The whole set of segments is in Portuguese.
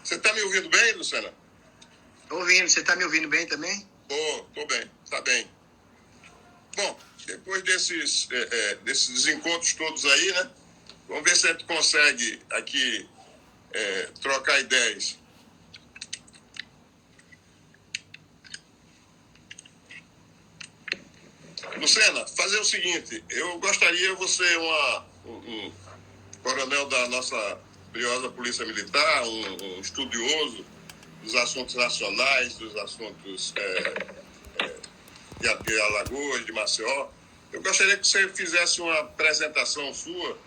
Você está me ouvindo bem, Luciana? Estou ouvindo. Você está me ouvindo bem também? Tô bem, tá bem. Bom, depois desses desencontros todos aí, né? Vamos ver se a gente consegue aqui trocar ideias. Luciana, fazer o seguinte, eu gostaria você um coronel da nossa briosa Polícia Militar, um estudioso dos assuntos nacionais, dos assuntos de Alagoas, de Maceió. Eu gostaria que você fizesse uma apresentação sua.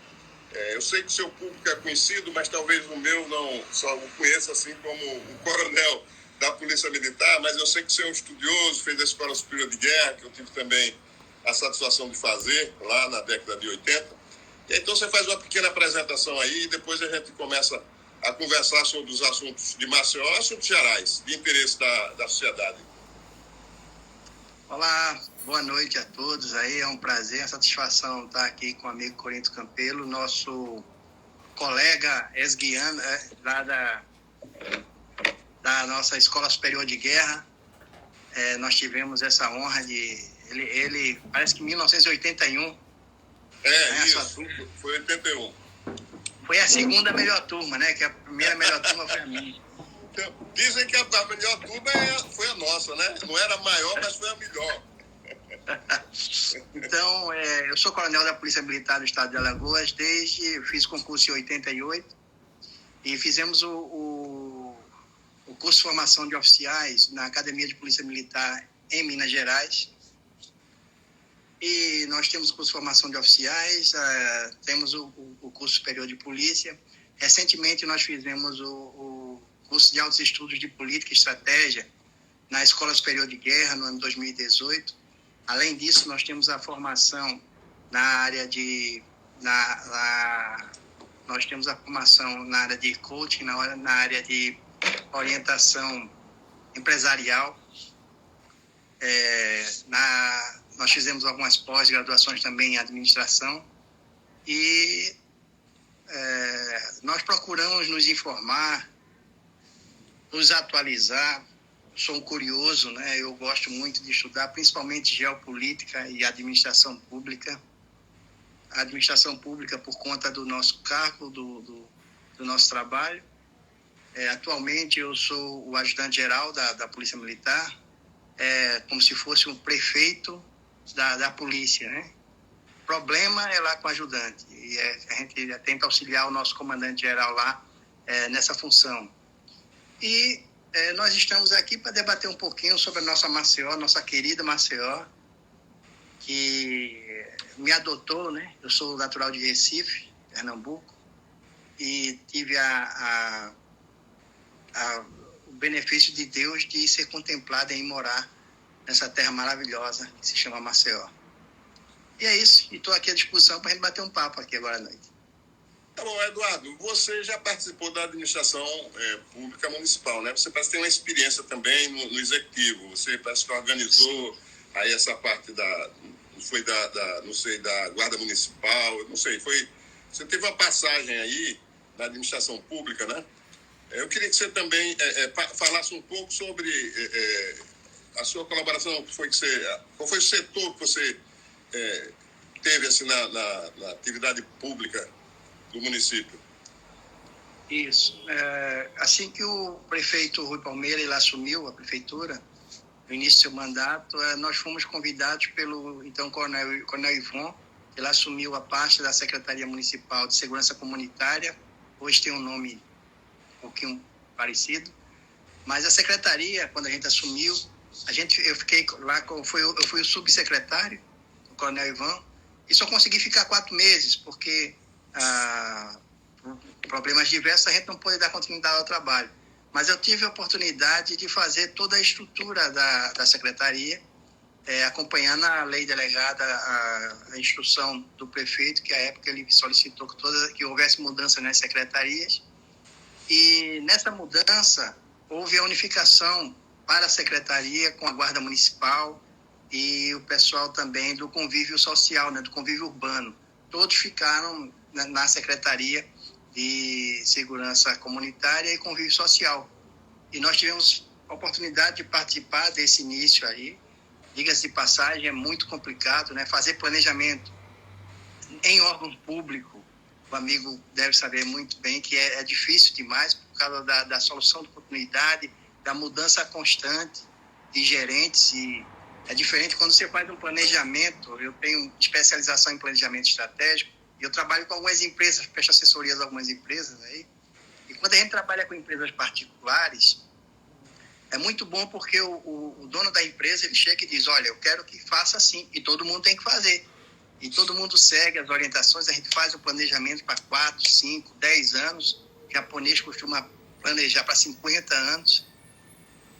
Eu sei que o seu público é conhecido, mas talvez o meu não só o conheça assim como um coronel da Polícia Militar, mas eu sei que você é um estudioso, fez a Escola Superior de Guerra, que eu tive também a satisfação de fazer lá na década de 80. E então você faz uma pequena apresentação aí e depois a gente começa a conversar sobre os assuntos de Maceió, assuntos gerais, de interesse da sociedade. Olá, boa noite a todos aí, é um prazer, uma satisfação estar aqui com o amigo Corinto Campelo, nosso colega ex-guiano lá da nossa Escola Superior de Guerra. Nós tivemos essa honra de... Ele parece que em 1981. Isso, foi 81. Foi a segunda melhor turma, né? Que a primeira melhor turma foi a minha. Então, dizem que a melhor turma foi a nossa, né? Não era a maior, mas foi a melhor. Então, eu sou coronel da Polícia Militar do Estado de Alagoas, fiz concurso em 88 e fizemos o curso de formação de oficiais na Academia de Polícia Militar em Minas Gerais. E nós temos o curso de formação de oficiais, temos o curso superior de polícia. Recentemente nós fizemos o curso de altos estudos de política e estratégia na Escola Superior de Guerra no ano 2018. Além disso, nós temos a formação na área de nós temos a formação na área de coaching, na área de orientação empresarial. Nós fizemos algumas pós-graduações também em administração e nós procuramos nos informar, nos atualizar. Sou um curioso, né? Eu gosto muito de estudar, principalmente geopolítica e administração pública. A administração pública por conta do nosso cargo, do nosso trabalho. Atualmente eu sou o ajudante-geral da Polícia Militar, como se fosse um prefeito da polícia, né? O problema é lá com o ajudante, e a gente tenta auxiliar o nosso comandante-geral lá nessa função. E nós estamos aqui para debater um pouquinho sobre a nossa Maceió, nossa querida Maceió, que me adotou, né? Eu sou natural de Recife, Pernambuco, e tive o benefício de Deus de ser contemplado em morar nessa terra maravilhosa que se chama Maceió. E é isso, e estou aqui à disposição para a gente bater um papo aqui agora à noite. Tá bom, Eduardo, você já participou da administração pública municipal, né? Você parece que tem uma experiência também no executivo, você parece que organizou aí essa parte da Guarda Municipal, não sei, você teve uma passagem aí na administração pública, né? Eu queria que você também falasse um pouco sobre a sua colaboração, qual foi o setor que você teve assim, na atividade pública do município? Isso. Assim que o prefeito Rui Palmeira ele assumiu a prefeitura, no início do seu mandato, nós fomos convidados pelo então Coronel Ivon. Ele assumiu a pasta da Secretaria Municipal de Segurança Comunitária. Hoje tem um nome um pouquinho parecido. Mas a secretaria, quando a gente assumiu, eu fiquei lá, eu fui o subsecretário, o Coronel Ivon, e só consegui ficar 4 meses, porque por problemas diversos a gente não pôde dar continuidade ao trabalho. Mas eu tive a oportunidade de fazer toda a estrutura da secretaria, acompanhando a lei delegada, a instrução do prefeito, que à época ele solicitou que houvesse mudança nas secretarias. E nessa mudança houve a unificação para a secretaria com a Guarda Municipal e o pessoal também do convívio social, né, do convívio urbano. Todos ficaram na secretaria de segurança comunitária e convívio social. E nós tivemos a oportunidade de participar desse início aí. Diga-se de passagem, é muito complicado, né? Fazer planejamento em órgão público, o amigo deve saber muito bem que é difícil demais por causa da solução de continuidade, da mudança constante de gerentes. E é diferente quando você faz um planejamento. Eu tenho especialização em planejamento estratégico e eu trabalho com algumas empresas, fecho assessorias a algumas empresas aí. E quando a gente trabalha com empresas particulares, é muito bom porque o dono da empresa, ele chega e diz, olha, eu quero que faça assim, e todo mundo tem que fazer. E todo mundo segue as orientações, a gente faz o planejamento para 4, 5, 10 anos, o japonês costuma planejar para 50 anos.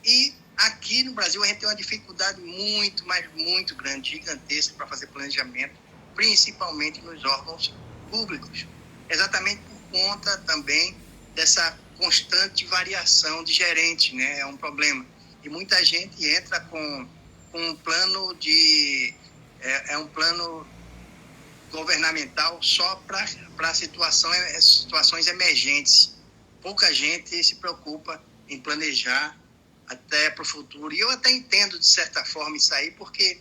E aqui no Brasil a gente tem uma dificuldade muito, mas muito grande, gigantesca para fazer planejamento, principalmente nos órgãos públicos. Exatamente por conta também dessa constante variação de gerente, né? É um problema. E muita gente entra com um plano é um plano governamental só para situações emergentes. Pouca gente se preocupa em planejar até para o futuro. E eu até entendo, de certa forma, isso aí, porque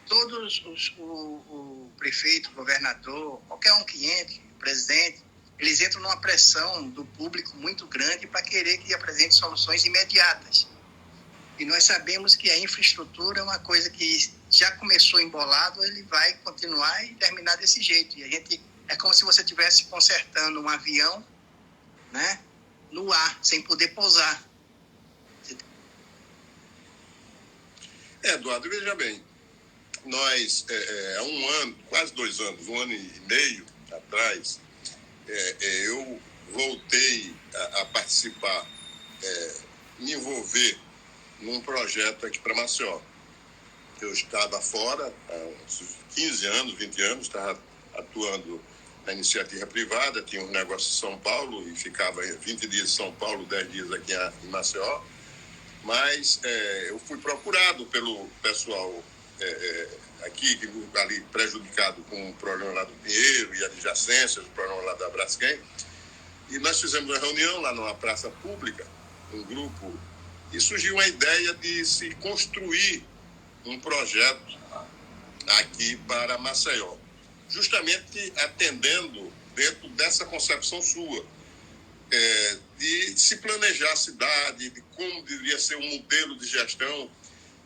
todos o prefeito, o governador, qualquer um que entre, o presidente, eles entram numa pressão do público muito grande para querer que apresente soluções imediatas. E nós sabemos que a infraestrutura é uma coisa que já começou embolado, ele vai continuar e terminar desse jeito. E a gente, é como se você estivesse consertando um avião, né, no ar, sem poder pousar. Eduardo, veja bem, nós, há um ano, quase 2 anos, 1 ano e meio atrás, eu voltei a participar, me envolver num projeto aqui para Maceió. Eu estava fora há uns 15 anos, 20 anos, estava atuando na iniciativa privada, tinha um negócio em São Paulo e ficava 20 dias em São Paulo, 10 dias aqui em Maceió. Mas eu fui procurado pelo pessoal aqui, ali prejudicado com o programa lá do Pinheiro e adjacências, o programa lá da Braskem. E nós fizemos uma reunião lá numa praça pública, um grupo, e surgiu uma ideia de se construir um projeto aqui para Maceió, justamente atendendo dentro dessa concepção sua, de se planejar a cidade, de como deveria ser um modelo de gestão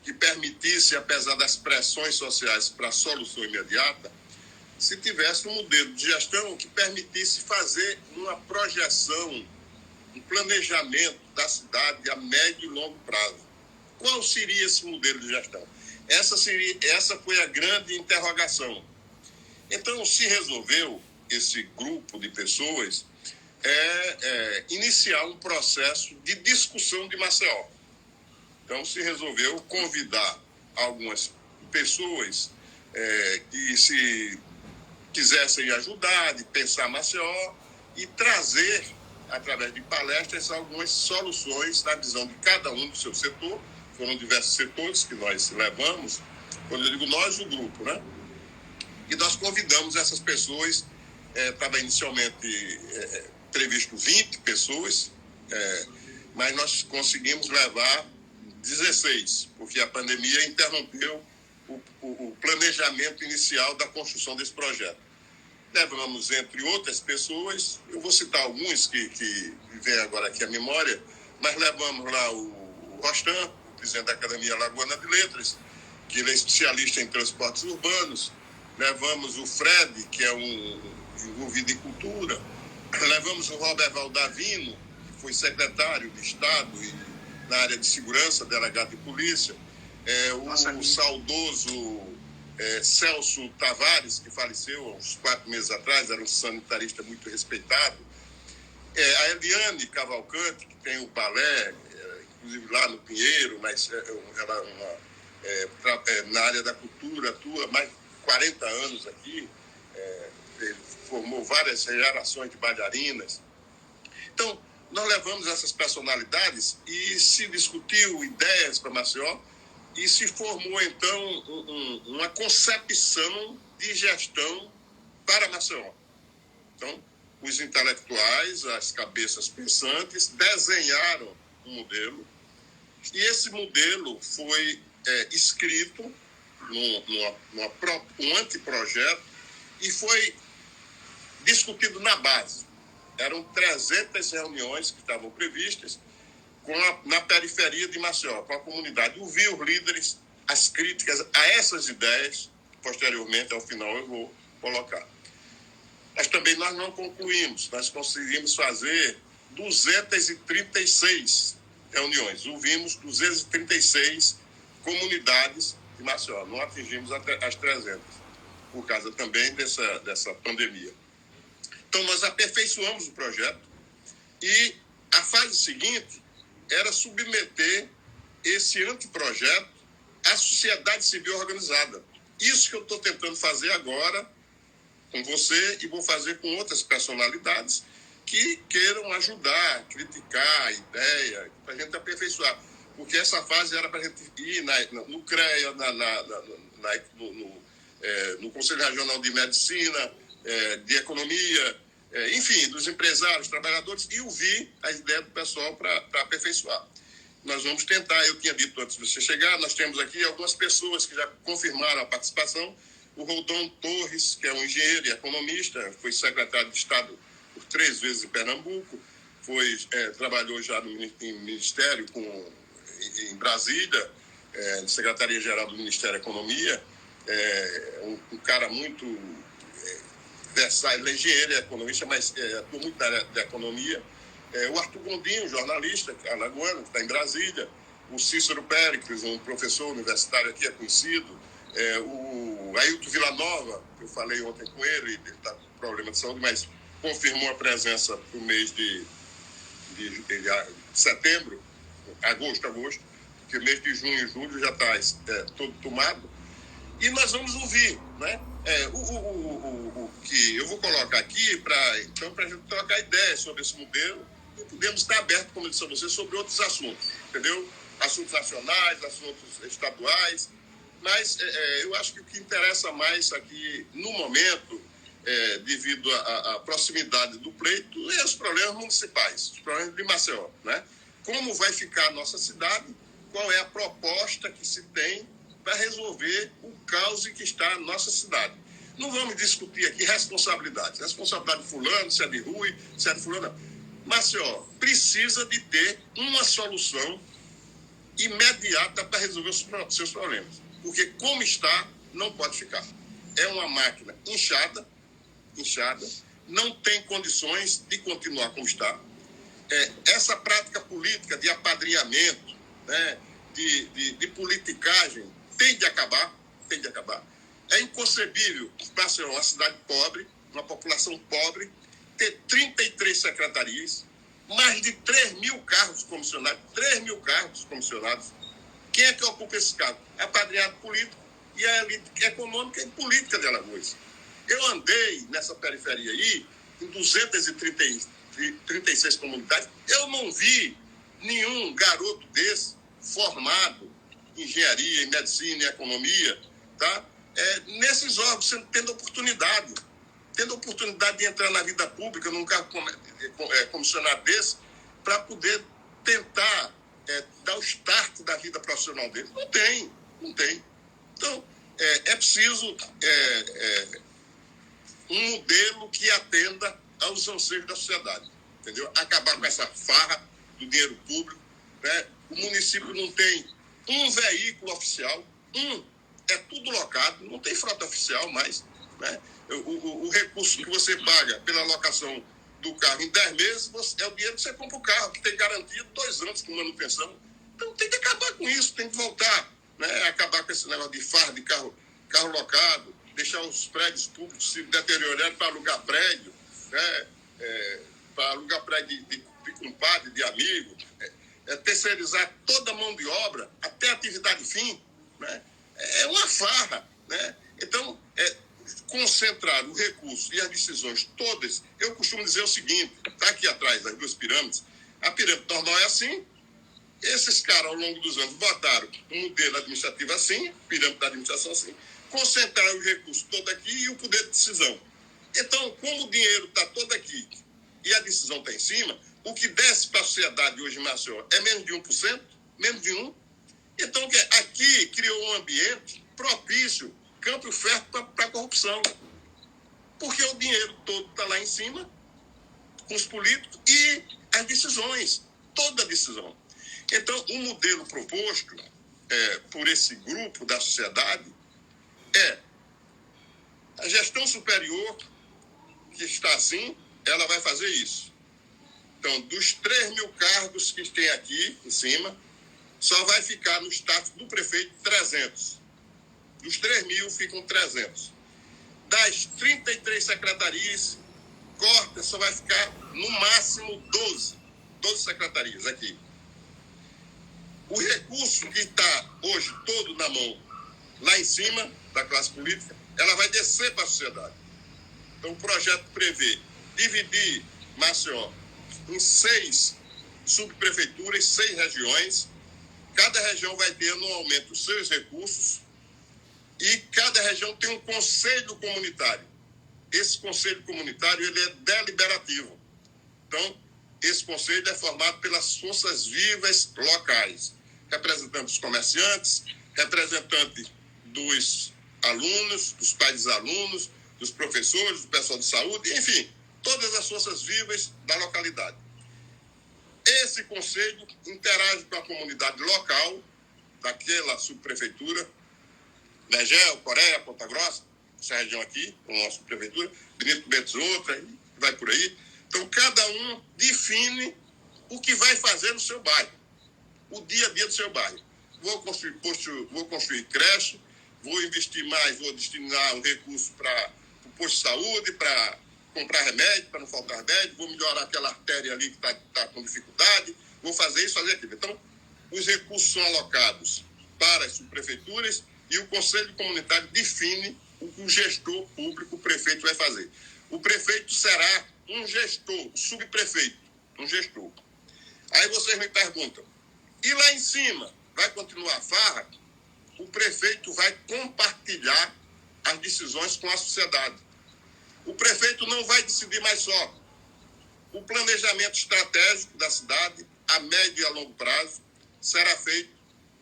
que permitisse, apesar das pressões sociais para a solução imediata, se tivesse um modelo de gestão que permitisse fazer uma projeção, um planejamento da cidade a médio e longo prazo. Qual seria esse modelo de gestão? Essa foi a grande interrogação. Então, se resolveu, esse grupo de pessoas, iniciar um processo de discussão de Maceió. Então, se resolveu convidar algumas pessoas que se quisessem ajudar, de pensar Maceió e trazer, através de palestras, algumas soluções na visão de cada um do seu setor. Foram diversos setores que nós levamos, quando eu digo nós, o grupo, né? E nós convidamos essas pessoas, estava inicialmente previsto 20 pessoas, mas nós conseguimos levar 16, porque a pandemia interrompeu o planejamento inicial da construção desse projeto. Levamos, entre outras pessoas, eu vou citar alguns que vêm agora aqui à memória, mas levamos lá o Rostan, o presidente da Academia Alagoana de Letras, que ele é especialista em transportes urbanos. Levamos o Fred, que é envolvido em cultura. Levamos o Robert Valdavino, que foi secretário de Estado e na área de segurança, delegado de polícia. O saudoso Celso Tavares, que faleceu há uns 4 meses atrás, era um sanitarista muito respeitado. A Eliane Cavalcante, que tem o balé, inclusive lá no Pinheiro, mas ela na área da cultura, atua mais de 40 anos aqui, formou várias gerações de bailarinas. Então, nós levamos essas personalidades e se discutiu ideias para Maceió e se formou, então, uma concepção de gestão para Maceió. Então, os intelectuais, as cabeças pensantes, desenharam um modelo, e esse modelo foi escrito um anteprojeto e foi discutido na base. Eram 300 reuniões que estavam previstas na periferia de Maceió, com a comunidade. Ouvir os líderes, as críticas a essas ideias, posteriormente, ao final, eu vou colocar. Mas também nós não concluímos, nós conseguimos fazer 236 reuniões, ouvimos 236 comunidades de Maceió, não atingimos as 300, por causa também dessa pandemia. Então, nós aperfeiçoamos o projeto e a fase seguinte era submeter esse anteprojeto à sociedade civil organizada. Isso que eu estou tentando fazer agora com você e vou fazer com outras personalidades que queiram ajudar, criticar a ideia, para a gente aperfeiçoar. Porque essa fase era para a gente ir no CREA, no Conselho Regional de Medicina, de Economia, enfim, dos empresários, trabalhadores, e ouvir a ideia do pessoal para aperfeiçoar. Nós vamos tentar, eu tinha dito antes de você chegar, nós temos aqui algumas pessoas que já confirmaram a participação. O Rodon Torres, que é um engenheiro e economista, foi secretário de Estado por 3 vezes em Pernambuco, trabalhou já no Ministério em Brasília, Secretaria-Geral do Ministério da Economia, um cara muito versátil, ele é engenheiro e economista, mas atua muito na área da economia. O Arthur Gondim, jornalista, alagoano, que está em Brasília, o Cícero Péricles, um professor universitário aqui, é conhecido, o Ailton Villanova, que eu falei ontem com ele está com problema de saúde, mas confirmou a presença para o mês de setembro, agosto, porque mês de junho e julho já está todo tomado. E nós vamos ouvir, né? O que eu vou colocar aqui para a gente trocar ideias sobre esse modelo e podemos estar abertos, como eu disse a você, sobre outros assuntos, entendeu? Assuntos nacionais, assuntos estaduais, mas eu acho que o que interessa mais aqui, no momento, devido à proximidade do pleito, é os problemas municipais, os problemas de Maceió, né? Como vai ficar a nossa cidade, qual é a proposta que se tem para resolver o caos que está a nossa cidade. Não vamos discutir aqui responsabilidade de fulano, se é de Rui, se é de fulano, não. Maceió precisa de ter uma solução imediata para resolver os seus problemas, porque como está, não pode ficar. É uma máquina inchada, não tem condições de continuar como está. Essa prática política de apadrinhamento, né, de politicagem, tem de acabar. É inconcebível Maceió, uma cidade pobre, uma população pobre, ter 33 secretarias, mais de 3 mil cargos comissionados. Quem é que ocupa esse cargo? É apadrinhado político e a elite econômica e política de Alagoas. Eu andei nessa periferia aí, em 236 comunidades, eu não vi nenhum garoto desse formado em engenharia, em medicina, em economia, tá? Nesses órgãos, tendo oportunidade de entrar na vida pública, num cargo comissionado desse, para poder tentar dar o start da vida profissional dele. Não tem. Então, é preciso um modelo que atenda aos anseios da sociedade, entendeu? Acabar com essa farra do dinheiro público, né? O município não tem um veículo oficial, é tudo locado, não tem frota oficial mais, né? O recurso que você paga pela locação do carro em 10 meses é o dinheiro que você compra o carro, que tem garantia de 2 anos com manutenção. Então tem que acabar com isso, tem que voltar, né? Acabar com esse negócio de farra de carro locado, deixar os prédios públicos se deteriorando para alugar prédio, né? Para alugar prédio de compadre, de amigo, terceirizar toda a mão de obra, até a atividade fim, né? É uma farra, né? Então, concentrar o recurso e as decisões todas, eu costumo dizer o seguinte, está aqui atrás das 2 pirâmides, a pirâmide normal é assim, esses caras ao longo dos anos botaram um modelo administrativo assim, pirâmide da administração assim, concentraram os recursos todo aqui e o poder de decisão. Então, como o dinheiro está todo aqui e a decisão está em cima, o que desce para a sociedade hoje em Maceió é menos de 1%, menos de 1%. Então, aqui criou um ambiente propício, campo fértil para a corrupção. Porque o dinheiro todo está lá em cima, com os políticos, e as decisões, toda decisão. Então, o modelo proposto por esse grupo da sociedade é a gestão superior, que está assim, ela vai fazer isso. Então, dos 3.000 cargos que tem aqui em cima, só vai ficar no status do prefeito 300. Dos 3.000 ficam 300. Das 33 secretarias, corta, só vai ficar no máximo 12 secretarias aqui. O recurso que está hoje todo na mão, lá em cima da classe política, ela vai descer para a sociedade. Então, o projeto prevê dividir Maceió em 6 subprefeituras, 6 regiões. Cada região vai ter anualmente os seus recursos e cada região tem um conselho comunitário. Esse conselho comunitário ele é deliberativo. Então, esse conselho é formado pelas forças vivas locais, representantes dos comerciantes, representantes dos alunos, dos pais dos alunos, dos professores, do pessoal de saúde, enfim, todas as forças vivas da localidade. Esse conselho interage com a comunidade local daquela subprefeitura, Negel, Coreia, Ponta Grossa, essa região aqui, a nossa prefeitura, Benito Bentes outra, e vai por aí. Então, cada um define o que vai fazer no seu bairro, o dia a dia do seu bairro. Vou construir posto, vou construir creche, vou investir mais, vou destinar um recurso para o posto de saúde, para comprar remédio, para não faltar remédio, vou melhorar aquela artéria ali que está com dificuldade, vou fazer isso, fazer aquilo. Então, os recursos são alocados para as subprefeituras e o Conselho Comunitário define o que o gestor público, o prefeito, vai fazer. O prefeito será um gestor, subprefeito, um gestor. Aí vocês me perguntam, e lá em cima, vai continuar a farra? O prefeito vai compartilhar as decisões com a sociedade. O prefeito não vai decidir mais só. O planejamento estratégico da cidade, a médio e a longo prazo, será feito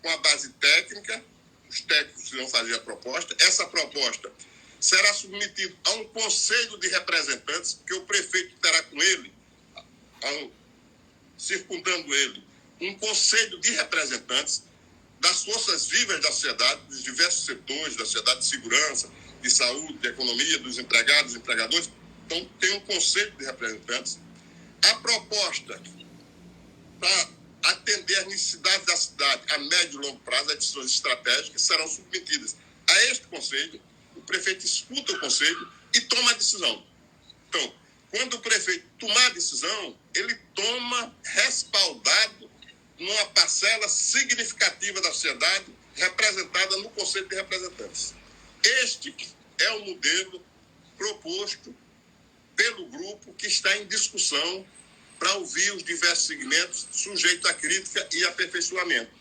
com a base técnica, os técnicos vão fazer a proposta. Essa proposta será submetida a um conselho de representantes, que o prefeito terá com ele, circundando ele, um conselho de representantes das forças vivas da sociedade, dos diversos setores da sociedade, de segurança, de saúde, de economia, dos empregados, dos empregadores. Então, tem um conselho de representantes. A proposta para atender às necessidades da cidade a médio e longo prazo, as decisões estratégicas serão submetidas a este conselho. O prefeito escuta o conselho e toma a decisão. Então, quando o prefeito tomar a decisão, ele toma respaldado numa parcela significativa da sociedade representada no Conselho de Representantes. Este é o modelo proposto pelo grupo que está em discussão para ouvir os diversos segmentos sujeitos à crítica e aperfeiçoamento.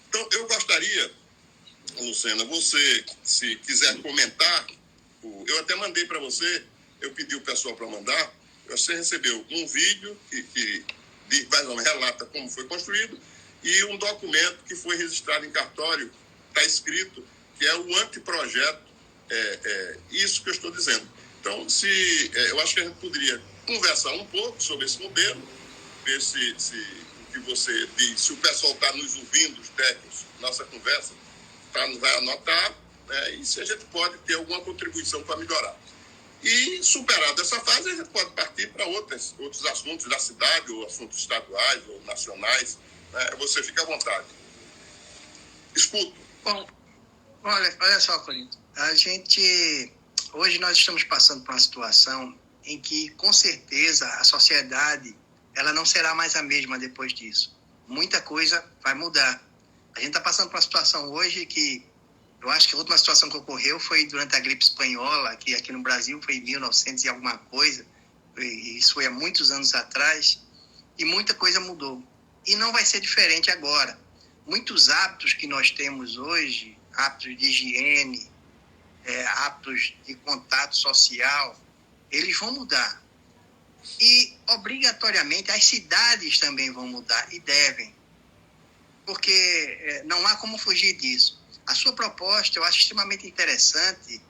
Então, eu gostaria, Lucena, você, se quiser comentar, eu até mandei para você, eu pedi o pessoal para mandar, você recebeu um vídeo que mais ou menos relata como foi construído e um documento que foi registrado em cartório, está escrito, que é o anteprojeto, isso que eu estou dizendo. Então, eu acho que a gente poderia conversar um pouco sobre esse modelo, ver se o que você diz, se o pessoal está nos ouvindo, os técnicos, nossa conversa, vai anotar, né, e se a gente pode ter alguma contribuição para melhorar. E, superada essa fase, a gente pode partir para outros assuntos da cidade, ou assuntos estaduais, ou nacionais. Né? Você fica à vontade. Escuto. Bom, olha só, Corinto. Hoje nós estamos passando por uma situação em que, com certeza, a sociedade ela não será mais a mesma depois disso. Muita coisa vai mudar. A gente está passando por uma situação hoje que eu acho que a última situação que ocorreu foi durante a gripe espanhola, que aqui no Brasil foi em 1900 e alguma coisa, e isso foi há muitos anos atrás, e muita coisa mudou. E não vai ser diferente agora. Muitos hábitos que nós temos hoje, hábitos de higiene, hábitos de contato social, eles vão mudar. E, obrigatoriamente, as cidades também vão mudar e devem. Porque não há como fugir disso. A sua proposta eu acho extremamente interessante,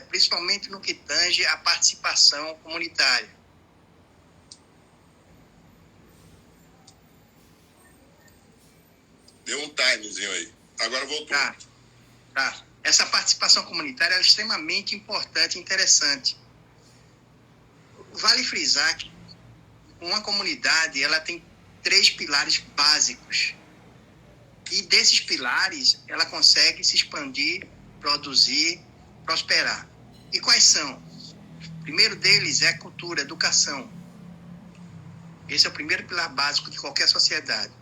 principalmente no que tange à participação comunitária. Deu um timezinho aí. Agora voltou. Tá. Essa participação comunitária é extremamente importante e interessante. Vale frisar que uma comunidade ela tem 3 pilares básicos. E desses pilares, ela consegue se expandir, produzir, prosperar. E quais são? O primeiro deles é a cultura, a educação. Esse é o primeiro pilar básico de qualquer sociedade.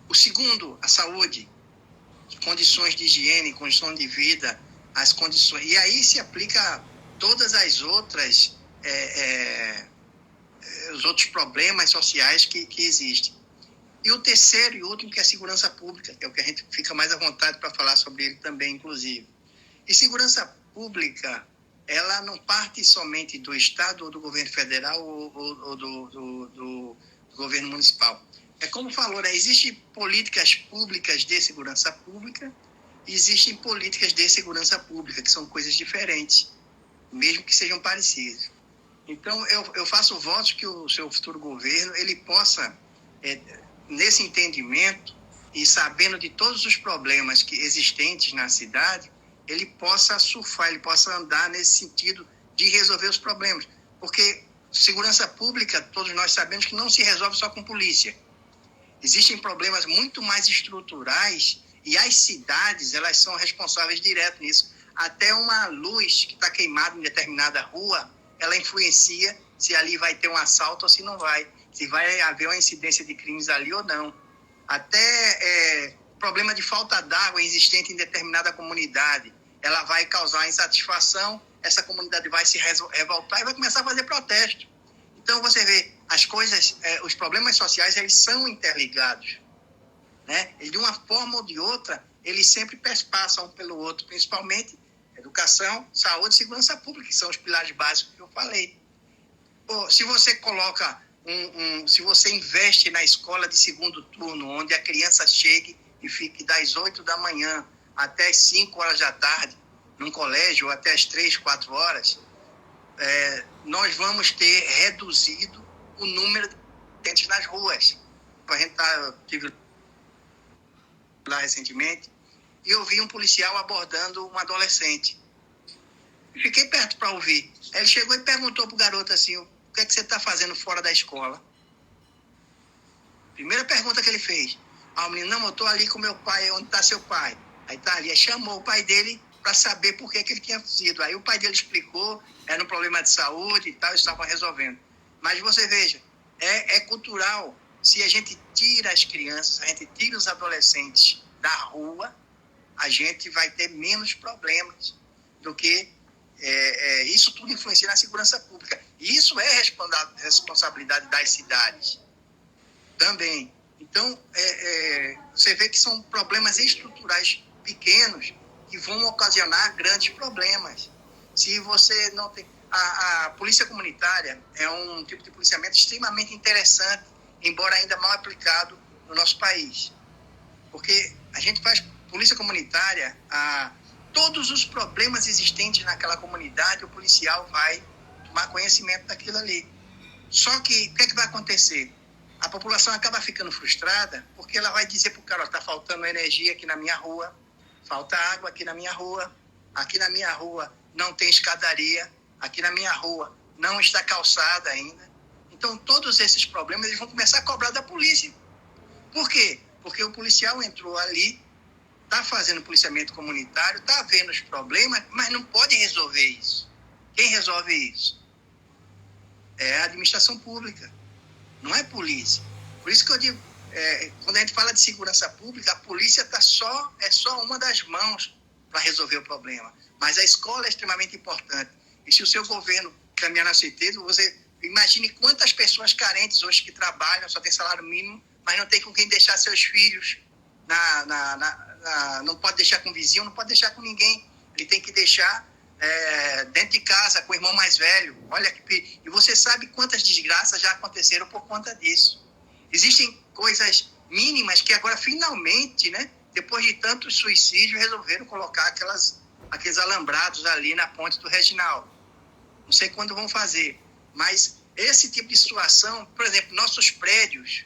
O segundo, a saúde, condições de higiene, condições de vida, as condições. E aí se aplica todas as outras, os outros problemas sociais que existem. E o terceiro e último, que é a segurança pública, que é o que a gente fica mais à vontade para falar sobre ele também, inclusive. E segurança pública, ela não parte somente do Estado ou do governo federal ou do governo municipal. É como falou, né? Existem políticas públicas de segurança pública e existem políticas de segurança pública, que são coisas diferentes, mesmo que sejam parecidas. Então, eu faço votos que o seu futuro governo ele possa, nesse entendimento e sabendo de todos os problemas que existentes na cidade, ele possa surfar, ele possa andar nesse sentido de resolver os problemas. Porque segurança pública, todos nós sabemos que não se resolve só com polícia. Existem problemas muito mais estruturais e as cidades, elas são responsáveis direto nisso. Até uma luz que está queimada em determinada rua, ela influencia se ali vai ter um assalto ou se não vai. Se vai haver uma incidência de crimes ali ou não. Até problema de falta d'água existente em determinada comunidade, ela vai causar insatisfação, essa comunidade vai se revoltar e vai começar a fazer protesto. Então, você vê, as coisas, os problemas sociais, eles são interligados, né? E de uma forma ou de outra, eles sempre perpassam um pelo outro, principalmente educação, saúde e segurança pública, que são os pilares básicos que eu falei. Se você coloca se você investe na escola de segundo turno, onde a criança chegue e fique das 8 da manhã até as 5 horas da tarde, num colégio, ou até as 3, 4 horas, nós vamos ter reduzido o número de acidentes nas ruas. A gente tive lá recentemente e eu vi um policial abordando um adolescente. Fiquei perto para ouvir. Aí ele chegou e perguntou para o garoto assim: o que é que você está fazendo fora da escola? Primeira pergunta que ele fez. O menino: não, eu estou ali com meu pai. Onde está seu pai? Aí está ali. Aí chamou o pai dele para saber por que ele tinha sido. Aí o pai dele explicou, era um problema de saúde e tal, eles estavam resolvendo. Mas você veja, é cultural. Se a gente tira as crianças, a gente tira os adolescentes da rua, a gente vai ter menos problemas do que isso tudo influencia na segurança pública. E isso é responsabilidade das cidades também. Então, você vê que são problemas estruturais pequenos que vão ocasionar grandes problemas. Se você não tem... A polícia comunitária é um tipo de policiamento extremamente interessante, embora ainda mal aplicado no nosso país. Porque a gente faz polícia comunitária, todos os problemas existentes naquela comunidade, o policial vai tomar conhecimento daquilo ali. Só que, o que é que vai acontecer? A população acaba ficando frustrada porque ela vai dizer para o cara: está faltando energia aqui na minha rua, falta água aqui na minha rua não tem escadaria, aqui na minha rua não está calçada ainda. Então, todos esses problemas eles vão começar a cobrar da polícia. Por quê? Porque o policial entrou ali, está fazendo policiamento comunitário, está vendo os problemas, mas não pode resolver isso. Quem resolve isso? É a administração pública, não é polícia. Por isso que eu digo, quando a gente fala de segurança pública, a polícia é só uma das mãos para resolver o problema. Mas a escola é extremamente importante. E se o seu governo caminhar nesse sentido, você imagine quantas pessoas carentes hoje que trabalham, só tem salário mínimo, mas não tem com quem deixar seus filhos, não pode deixar com o vizinho, não pode deixar com ninguém. Ele tem que deixar dentro de casa com o irmão mais velho. Olha e você sabe quantas desgraças já aconteceram por conta disso. Existem coisas mínimas que agora finalmente, né, depois de tantos suicídios, resolveram colocar aqueles alambrados ali na ponte do Reginaldo. Não sei quando vão fazer, mas esse tipo de situação, por exemplo, nossos prédios,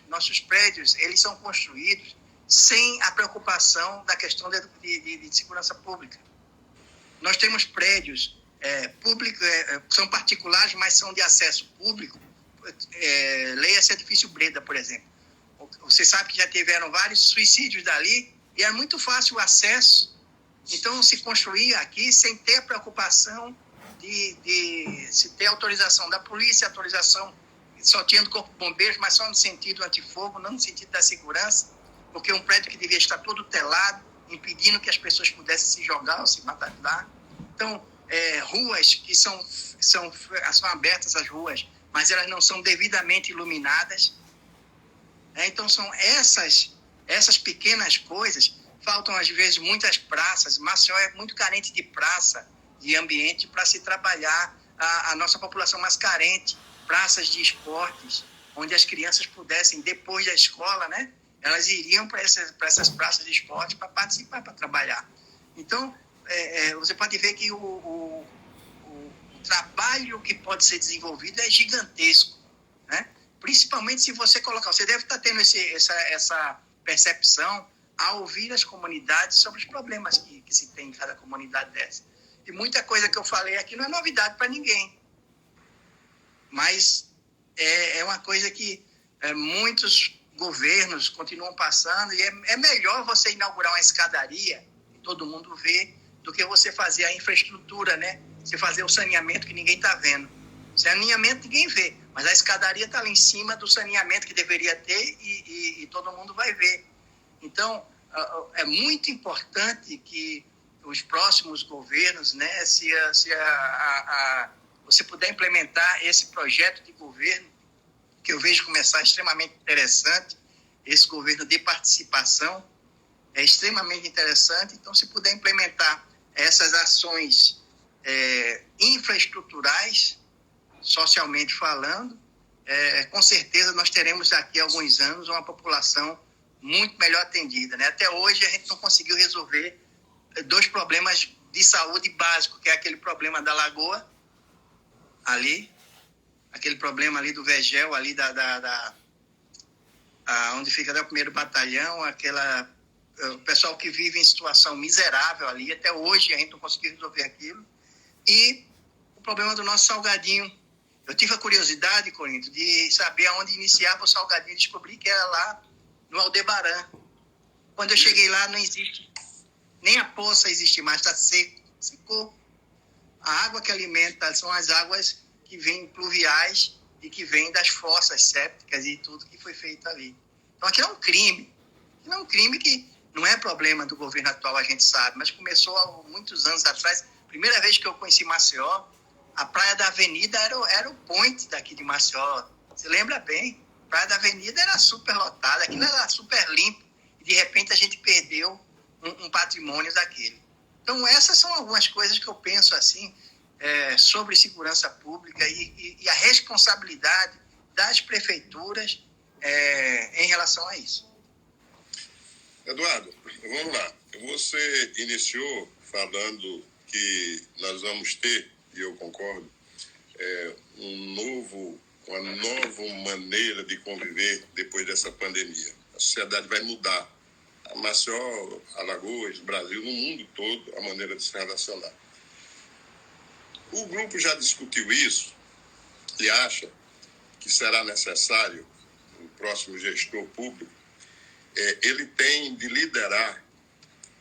eles são construídos sem a preocupação da questão de segurança pública. Nós temos prédios públicos, são particulares, mas são de acesso público. Leia-se Edifício Breda, por exemplo. Você sabe que já tiveram vários suicídios dali e é muito fácil o acesso. Então, se construir aqui sem ter a preocupação de se ter autorização da polícia, autorização só tinha do Corpo de Bombeiros, mas só no sentido antifogo, não no sentido da segurança, porque um prédio que devia estar todo telado, impedindo que as pessoas pudessem se jogar ou se matar lá. Então, ruas que são abertas, as ruas, mas elas não são devidamente iluminadas. Então, são essas pequenas coisas. Faltam, às vezes, muitas praças. Maceió é muito carente de praça, de ambiente para se trabalhar a nossa população mais carente, praças de esportes, onde as crianças pudessem, depois da escola, né, elas iriam para essas praças de esporte para participar, para trabalhar. Então, você pode ver que o trabalho que pode ser desenvolvido é gigantesco, né? Principalmente se você colocar, você deve estar tendo essa percepção ao ouvir as comunidades sobre os problemas que se tem em cada comunidade dessa. E muita coisa que eu falei aqui não é novidade para ninguém. Mas é uma coisa que muitos governos continuam passando e é melhor você inaugurar uma escadaria e todo mundo vê do que você fazer a infraestrutura, né? Você fazer o saneamento que ninguém está vendo. O saneamento ninguém vê, mas a escadaria está lá em cima do saneamento que deveria ter e todo mundo vai ver. Então, é muito importante que os próximos governos, né, se você puder implementar esse projeto de governo, que eu vejo começar extremamente interessante, esse governo de participação é extremamente interessante. Então, se puder implementar essas ações infraestruturais, socialmente falando, com certeza nós teremos daqui a alguns anos uma população muito melhor atendida, né? Até hoje a gente não conseguiu resolver 2 problemas de saúde básicos, que é aquele problema da lagoa, ali, aquele problema ali do Vegel, ali onde fica o 1º Batalhão, o pessoal que vive em situação miserável ali, até hoje a gente não conseguiu resolver aquilo, e o problema do nosso salgadinho. Eu tive a curiosidade, Corinto, de saber aonde iniciava o salgadinho, descobri que era lá no Aldebaran. Quando eu cheguei lá, não existe, nem a poça existe mais, está seco, secou. A água que alimenta são as águas que vêm pluviais e que vêm das fossas sépticas e tudo que foi feito ali. Então, aquilo é um crime. Aquilo é um crime que não é problema do governo atual, a gente sabe, mas começou há muitos anos atrás. Primeira vez que eu conheci Maceió, a Praia da Avenida era o point daqui de Maceió. Você lembra bem? A Praia da Avenida era super lotada, aquilo era super limpo. E, de repente, a gente perdeu um patrimônio daquele. Então, essas são algumas coisas que eu penso assim, sobre segurança pública e a responsabilidade das prefeituras em relação a isso. Eduardo, vamos lá. Você iniciou falando que nós vamos ter, e eu concordo, uma nova maneira de conviver depois dessa pandemia. A sociedade vai mudar. A Maceió, Alagoas, Brasil, no mundo todo, a maneira de se relacionar. O grupo já discutiu isso e acha que será necessário, o próximo gestor público, ele tem de liderar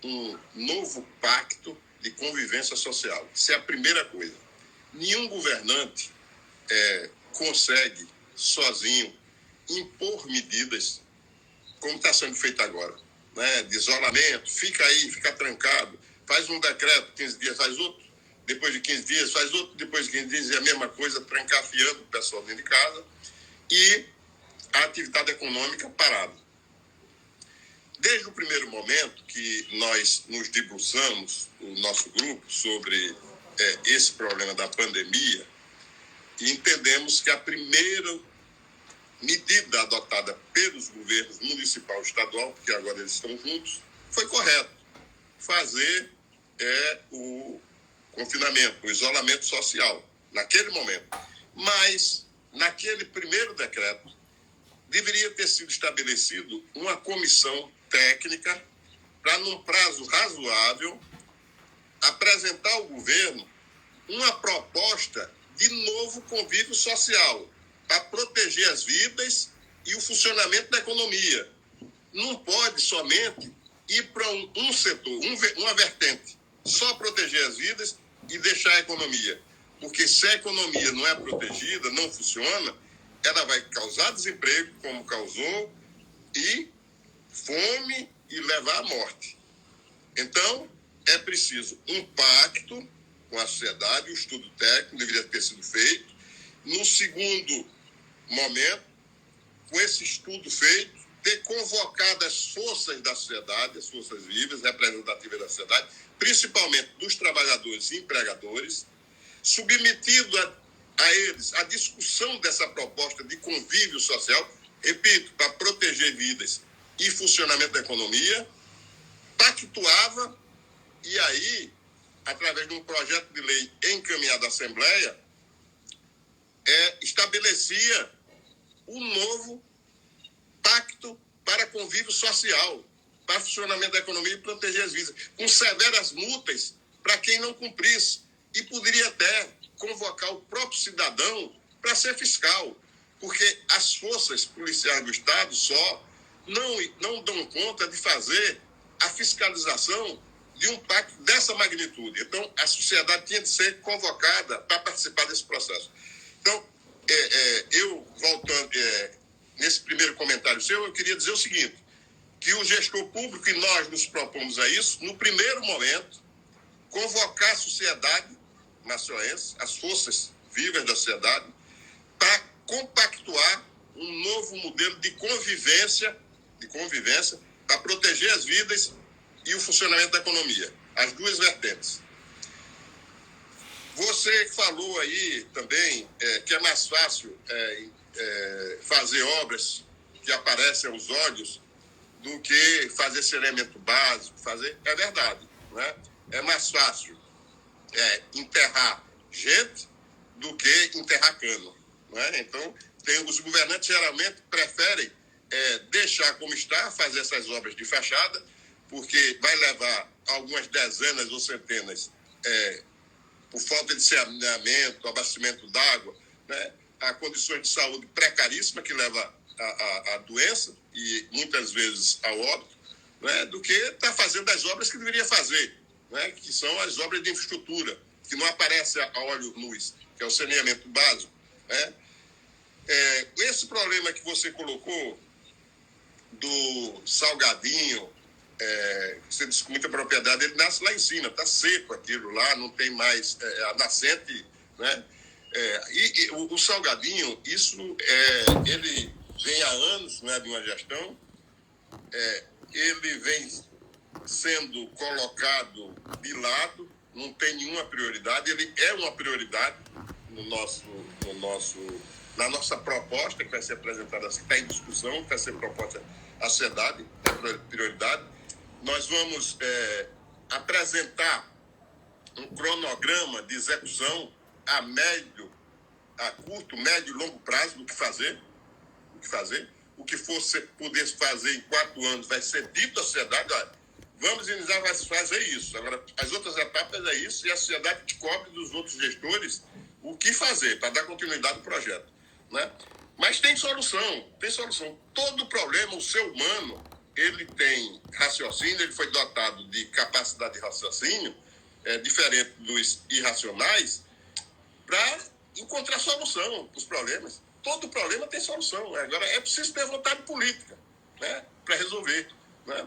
um novo pacto de convivência social. Isso é a primeira coisa. Nenhum governante consegue, sozinho, impor medidas como está sendo feito agora, né? De isolamento, fica aí, fica trancado, faz um decreto, 15 dias faz outro, depois de 15 dias faz outro, depois de 15 dias é a mesma coisa, trancafiando o pessoal dentro de casa e a atividade econômica parada. Desde o primeiro momento que nós nos debruçamos, o nosso grupo, sobre esse problema da pandemia e entendemos que a primeira medida adotada pelos governos municipal e estadual, porque agora eles estão juntos, foi correto. Fazer o confinamento, o isolamento social, naquele momento. Mas, naquele primeiro decreto, deveria ter sido estabelecido uma comissão técnica para, num prazo razoável, apresentar ao governo uma proposta de novo convívio social para proteger as vidas e o funcionamento da economia. Não pode somente ir para um setor, uma vertente, só proteger as vidas e deixar a economia. Porque se a economia não é protegida, não funciona, ela vai causar desemprego, como causou, e fome e levar à morte. Então, é preciso um pacto com a sociedade, um estudo técnico deveria ter sido feito. No segundo momento, com esse estudo feito, ter convocado as forças da sociedade, as forças vivas, representativas da sociedade, principalmente dos trabalhadores e empregadores, submetido a eles a discussão dessa proposta de convívio social, repito, para proteger vidas e funcionamento da economia, pactuava e aí, através de um projeto de lei encaminhado à Assembleia, estabelecia um novo pacto para convívio social, para funcionamento da economia e proteger as vidas, com severas multas para quem não cumprisse. E poderia até convocar o próprio cidadão para ser fiscal, porque as forças policiais do Estado só não dão conta de fazer a fiscalização de um pacto dessa magnitude. Então, a sociedade tinha de ser convocada para participar desse processo. Então, eu, voltando nesse primeiro comentário seu, eu queria dizer o seguinte, que o gestor público, e nós nos propomos a isso, no primeiro momento, convocar a sociedade maçoense, as forças vivas da sociedade, para compactuar um novo modelo de convivência para proteger as vidas e o funcionamento da economia, as duas vertentes. Você falou aí também que é mais fácil fazer obras que aparecem aos olhos do que fazer saneamento básico, é verdade, né? É mais fácil enterrar gente do que enterrar cano, né? Então, os governantes geralmente preferem deixar como está, fazer essas obras de fachada, porque vai levar algumas dezenas ou centenas por falta de saneamento, abastecimento d'água, né? A condições de saúde precaríssima que leva a doença e muitas vezes ao óbito, né? Do que estar fazendo as obras que deveria fazer, né? Que são as obras de infraestrutura, que não aparece a olho luz, que é o saneamento básico, né? Esse problema que você colocou do Salgadinho, você disse com muita propriedade, ele nasce lá em cima, está seco aquilo lá, não tem mais a nascente, né? E o Salgadinho, isso ele vem há anos, né, de uma gestão, ele vem sendo colocado de lado, não tem nenhuma prioridade, ele é uma prioridade na nossa proposta que vai ser apresentada, que está em discussão, que vai ser proposta à sociedade, é prioridade. Nós vamos apresentar um cronograma de execução a curto, médio e longo prazo do que fazer. O que for poder fazer em 4 anos vai ser dito à sociedade, olha, vamos iniciar, vai fazer isso. Agora, as outras etapas é isso, e a sociedade que cobre dos outros gestores o que fazer para dar continuidade ao projeto, né? Mas tem solução. Todo problema, o ser humano, ele tem raciocínio, ele foi dotado de capacidade de raciocínio, diferente dos irracionais, para encontrar solução para os problemas. Todo problema tem solução. Agora, é preciso ter vontade política, né, para resolver, né?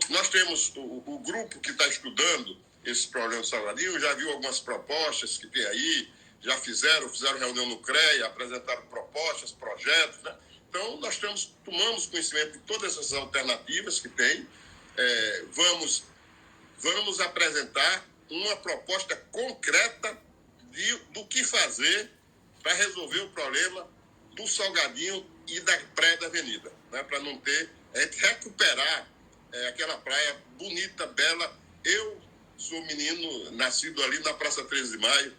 Nós temos o grupo que está estudando esse problema do Salgadinho, já viu algumas propostas que tem aí, já fizeram reunião no CREA, apresentaram propostas, projetos, né? Então, nós tomamos conhecimento de todas essas alternativas que tem, vamos apresentar uma proposta concreta do que fazer para resolver o problema do Salgadinho e da Praia da Avenida, né? Para não ter, a gente recuperar aquela praia bonita, bela. Eu sou menino nascido ali na Praça 13 de Maio,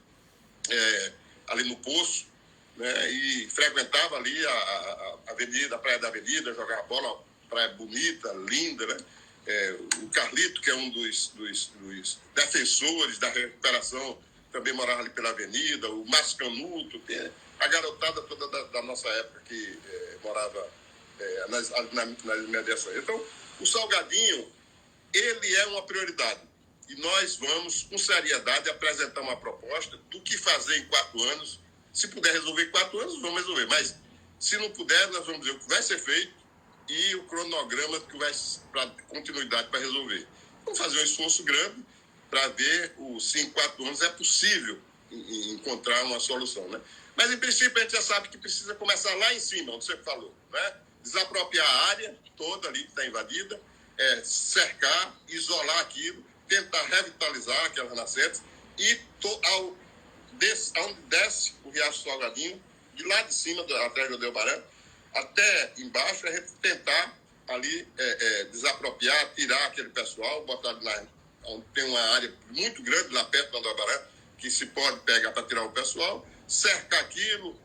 ali no Poço, né? E frequentava ali a Avenida, a Praia da Avenida, jogava bola, praia bonita, linda, né? O Carlito, que é um dos defensores da recuperação, também morava ali pela Avenida, o Márcio Canuto, a garotada toda da nossa época que morava nas imediações. Então, o Salgadinho, ele é uma prioridade. E nós vamos, com seriedade, apresentar uma proposta do que fazer em 4 anos. Se puder resolver em 4 anos, vamos resolver. Mas, se não puder, nós vamos dizer o que vai ser feito e o cronograma que vai para continuidade para resolver. Vamos fazer um esforço grande para ver se em 4 anos é possível encontrar uma solução, né? Mas, em princípio, a gente já sabe que precisa começar lá em cima, onde você falou, né? Desapropriar a área toda ali que está invadida, cercar, isolar aquilo, tentar revitalizar aquelas nascentes e onde desce o Riacho Salgadinho, de lá de cima, atrás do Aldebarã, até embaixo, a gente tentar ali desapropriar, tirar aquele pessoal, botar lá onde tem uma área muito grande, lá perto do Aldebarã, que se pode pegar para tirar o pessoal, cercar aquilo,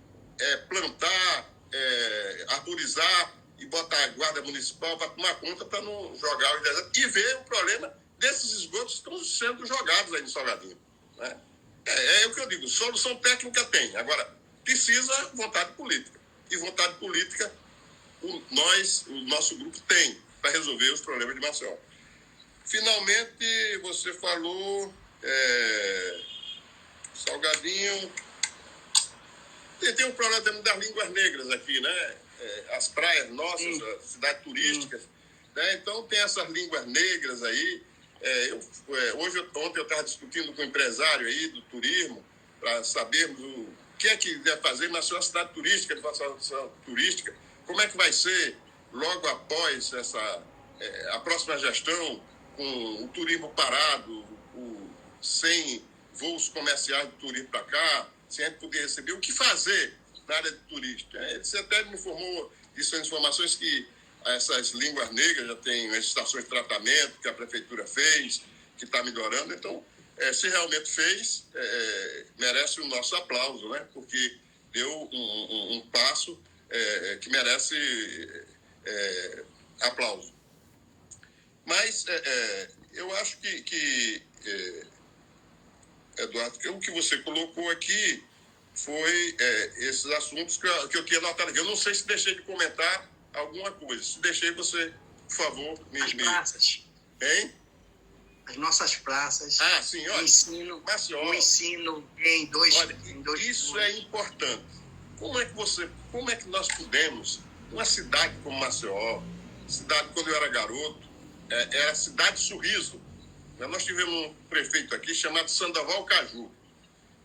plantar, arborizar e botar a guarda municipal para tomar conta, para não jogar os desertos, e ver o problema desses esgotos que estão sendo jogados aí no Salgadinho, né? É o que eu digo, solução técnica tem, agora precisa vontade política, e vontade política o nosso grupo tem para resolver os problemas de Maceió. Finalmente, você falou Salgadinho, tem um problema também das línguas negras aqui, né? As praias nossas, as cidades turísticas, né? Então tem essas línguas negras aí. Ontem eu estava discutindo com um empresário aí do turismo para sabermos o que é que deve fazer na sua cidade turística, de facilitação turística, como é que vai ser logo após a próxima gestão, com o turismo parado, sem voos comerciais de turismo para cá, sem a gente poder receber, o que fazer na área de turística. Você até me informou, isso são informações que essas línguas negras já tem as estações de tratamento que a prefeitura fez, que está melhorando. Então, se realmente fez, merece o nosso aplauso, né? Porque deu um passo que merece aplauso. Mas eu acho que Eduardo, o que você colocou aqui foi esses assuntos que eu tinha notado aqui. Eu não sei se deixei de comentar alguma coisa. Se deixei, você, por favor, As praças. Hein? As nossas praças. Ah, sim, olha. O ensino em dois. Isso é importante. Como é que nós podemos, uma cidade como Maceió, cidade quando eu era garoto, era a cidade sorriso. Nós tivemos um prefeito aqui chamado Sandoval Caju.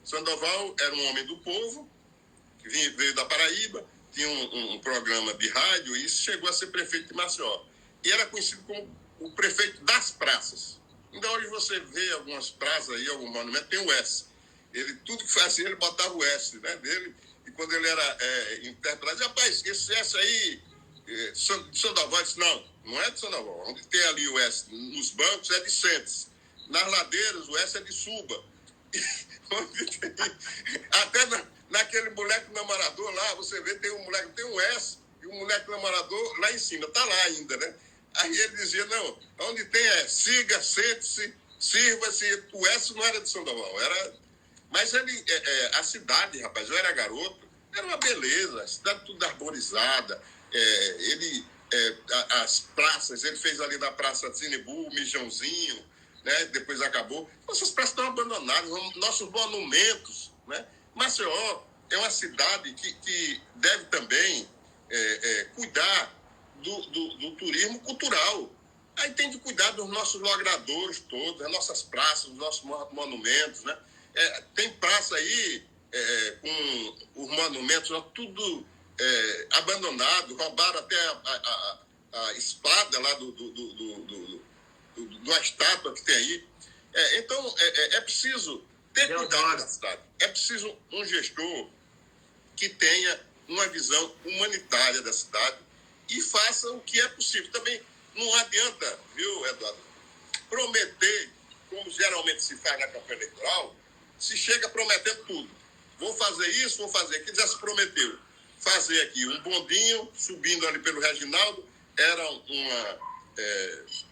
Sandoval era um homem do povo, que veio da Paraíba, tinha um programa de rádio e chegou a ser prefeito de Maceió. E era conhecido como o prefeito das praças. Então, hoje você vê algumas praças aí, algum monumento, tem o S. Tudo que fazia, ele botava o S, né, dele. E quando ele era interpelado, dizia, rapaz, esse S aí, de Sandoval, disse, não é de Sandoval. Onde tem ali o S nos bancos é de Sentes. Nas ladeiras, o S é de Suba. Até naquele moleque namorador lá, você vê, tem um S e um moleque namorador lá em cima, tá lá ainda, né? Aí ele dizia, não, onde tem siga, sente-se, sirva-se, o S não era de Sandoval, era... Mas a cidade, rapaz, eu era garoto, era uma beleza, a cidade tudo arborizada, as praças, ele fez ali na Praça Zinibu, o Mijãozinho, né? Depois acabou. Nossas praças estão abandonadas, nossos monumentos, né? Maceió é uma cidade que deve também cuidar do turismo cultural. Aí tem de cuidar dos nossos logradouros todos, das nossas praças, dos nossos monumentos, né? Tem praça aí com os monumentos tudo abandonado, roubaram até a espada lá da estátua que tem aí. Então, é preciso ter cuidado na cidade. É preciso um gestor que tenha uma visão humanitária da cidade e faça o que é possível. Também não adianta, viu, Eduardo, prometer, como geralmente se faz na campanha eleitoral, se chega prometendo tudo. Vou fazer isso, vou fazer aquilo. Já se prometeu fazer aqui um bondinho, subindo ali pelo Reginaldo, era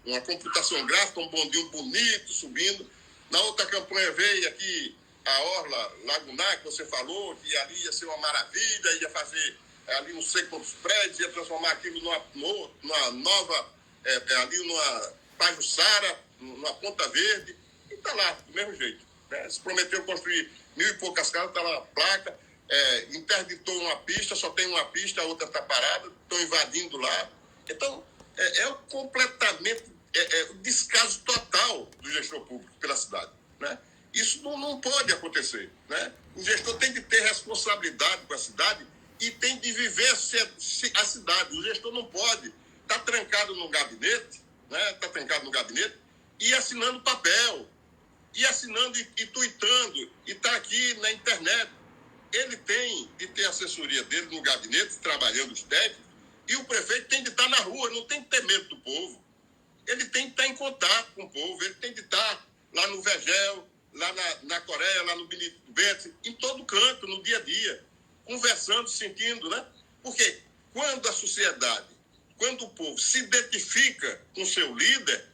uma computação gráfica, um bondinho bonito, subindo. Na outra campanha veio aqui a Orla Lagunar, que você falou, que ali ia ser uma maravilha, ia fazer ali não sei quantos prédios, ia transformar aquilo numa nova, ali numa Pajuçara, numa Ponta Verde, e está lá, do mesmo jeito. Né? Se prometeu construir 1.000 e poucas casas, está lá a placa, interditou uma pista, só tem uma pista, a outra está parada, estão invadindo lá. Então, completamente o descaso total do gestor público pela cidade. Né? Isso não pode acontecer. Né? O gestor tem de ter responsabilidade com a cidade e tem de viver a cidade. O gestor não pode estar trancado no gabinete, né? Tá trancado no gabinete e assinando papel, e assinando e tuitando, e está aqui na internet. Ele tem de ter assessoria dele no gabinete, trabalhando os técnicos, e o prefeito tem de estar na rua, não tem que ter medo do povo. Ele tem de estar em contato com o povo, ele tem de estar lá no Vergel, lá na Coreia, lá no Benito Bento, em todo canto, no dia a dia, conversando, sentindo, né? Porque quando a sociedade, quando o povo se identifica com seu líder,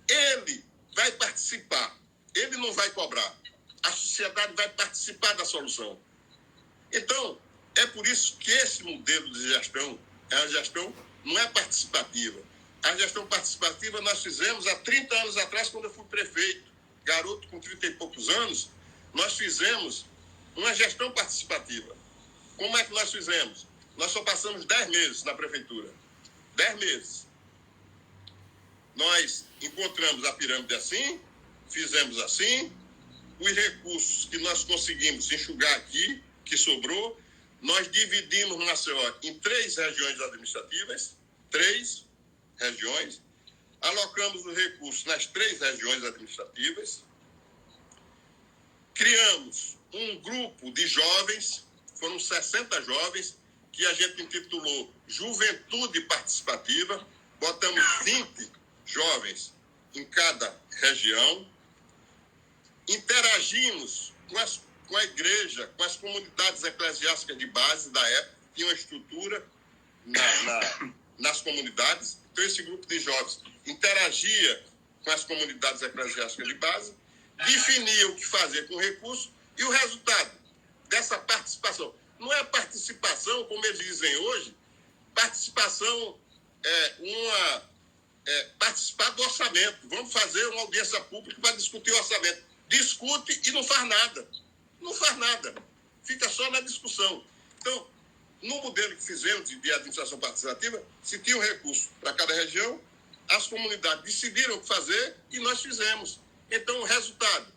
ele vai participar, ele não vai cobrar. A sociedade vai participar da solução. Então, é por isso que esse modelo de gestão é uma gestão, não é participativa. A gestão participativa nós fizemos há 30 anos atrás, quando eu fui prefeito, garoto com 30 e poucos anos, nós fizemos uma gestão participativa. Como é que nós fizemos? Nós só passamos 10 meses na prefeitura. 10 meses. Nós encontramos a pirâmide assim, fizemos assim, os recursos que nós conseguimos enxugar aqui, que sobrou, nós dividimos Maceió em 3 regiões administrativas, 3 regiões, alocamos os recursos nas 3 regiões administrativas, criamos um grupo de jovens, foram 60 jovens, que a gente intitulou Juventude Participativa, botamos 20 jovens em cada região, interagimos com a igreja, com as comunidades eclesiásticas de base da época, tinha uma estrutura nas comunidades. Então, esse grupo de jovens interagia com as comunidades eclesiásticas de base, definia o que fazer com o recurso e o resultado dessa participação. Não é participação, como eles dizem hoje, participação participar do orçamento. Vamos fazer uma audiência pública para discutir o orçamento. Discute e não faz nada. Não faz nada. Fica só na discussão. Então, no modelo que fizemos de administração participativa, se tinha um recurso para cada região, as comunidades decidiram o que fazer e nós fizemos. Então, o resultado,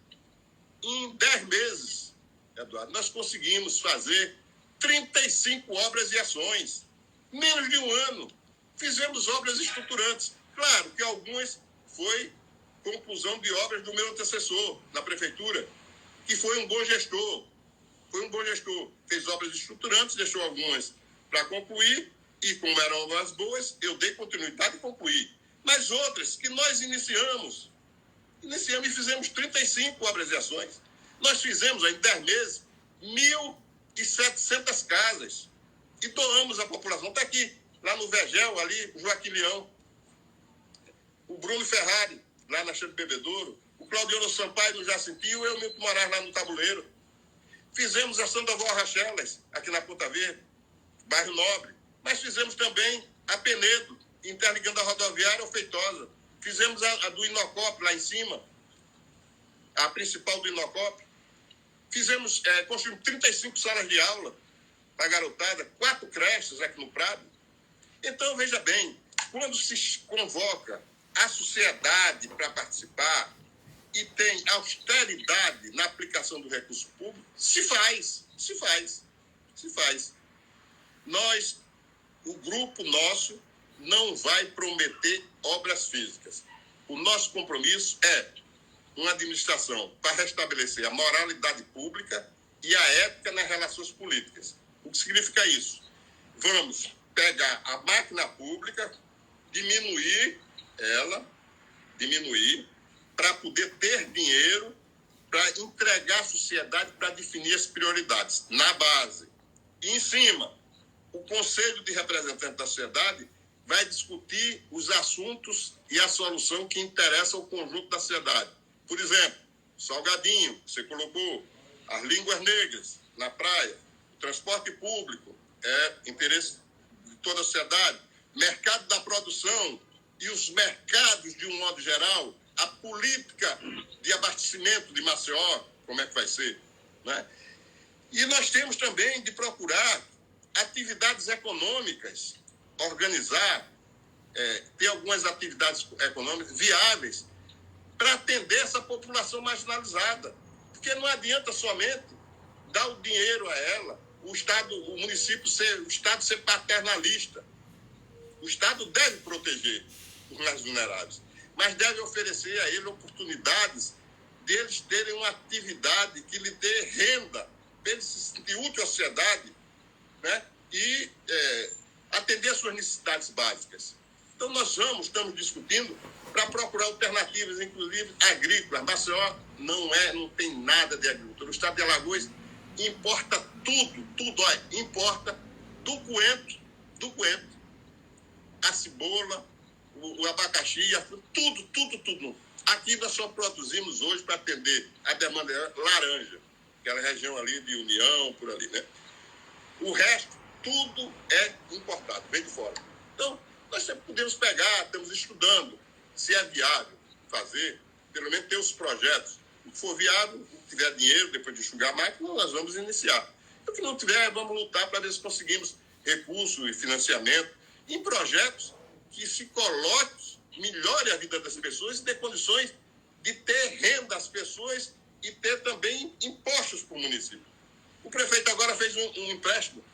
em 10 meses, Eduardo, nós conseguimos fazer 35 obras e ações. Menos de um ano. Fizemos obras estruturantes. Claro que algumas foi conclusão de obras do meu antecessor na prefeitura, que foi um bom gestor. Fez obras estruturantes, deixou algumas para concluir, e como eram obras boas, eu dei continuidade e concluí. Mas outras que nós iniciamos e fizemos 35 obras e ações. Nós fizemos, em 10 meses, 1.700 casas. E doamos à população. Está aqui, lá no Vergel, ali, Joaquim Leão. O Bruno Ferrari, lá na Cheia do Bebedouro. O Claudiano Sampaio, no Jacintinho. Eu, Milton Moraes, lá no Tabuleiro. Fizemos a Sandoval Rachelas, aqui na Ponta Verde, bairro Nobre. Mas fizemos também a Penedo, interligando a rodoviária ao Feitosa. Fizemos a do Inocop, lá em cima, a principal do Inocop. Fizemos, construímos 35 salas de aula para a garotada, 4 creches aqui no Prado. Então, veja bem, quando se convoca a sociedade para participar e tem austeridade na aplicação do recurso público, se faz. Nós, o grupo nosso, não vai prometer obras físicas. O nosso compromisso é uma administração para restabelecer a moralidade pública e a ética nas relações políticas. O que significa isso? Vamos pegar a máquina pública, diminuir para poder ter dinheiro para entregar à sociedade para definir as prioridades, na base. E, em cima, o Conselho de Representantes da Sociedade vai discutir os assuntos e a solução que interessa ao conjunto da sociedade. Por exemplo, salgadinho, você colocou, as línguas negras na praia, o transporte público é interesse de toda a sociedade, mercado da produção e os mercados de um modo geral, a política de abastecimento de Maceió, como é que vai ser, né? E nós temos também de procurar atividades econômicas, organizar, ter algumas atividades econômicas viáveis para atender essa população marginalizada. Porque não adianta somente dar o dinheiro a ela, o Estado ser paternalista. O Estado deve proteger os mais vulneráveis, mas deve oferecer a eles oportunidades deles terem uma atividade que lhe dê renda, para eles se sentir útil à sociedade, né? E atender às suas necessidades básicas. Então, nós estamos discutindo para procurar alternativas, inclusive agrícolas. Maceió não tem nada de agricultura. O Estado de Alagoas importa tudo, importa do coentro, a cebola, o abacaxi, tudo. Aqui nós só produzimos hoje para atender a demanda laranja, aquela região ali de União, por ali, né? O resto, tudo é importado, vem de fora. Então, nós sempre podemos pegar, estamos estudando se é viável fazer, pelo menos ter os projetos. O que for viável, o que tiver dinheiro, depois de enxugar a máquina, nós vamos iniciar. O que não tiver, vamos lutar para ver se conseguimos recursos e financiamento em projetos que se coloque, melhore a vida das pessoas e dê condições de ter renda às pessoas e ter também impostos para o município. O prefeito agora fez um empréstimo.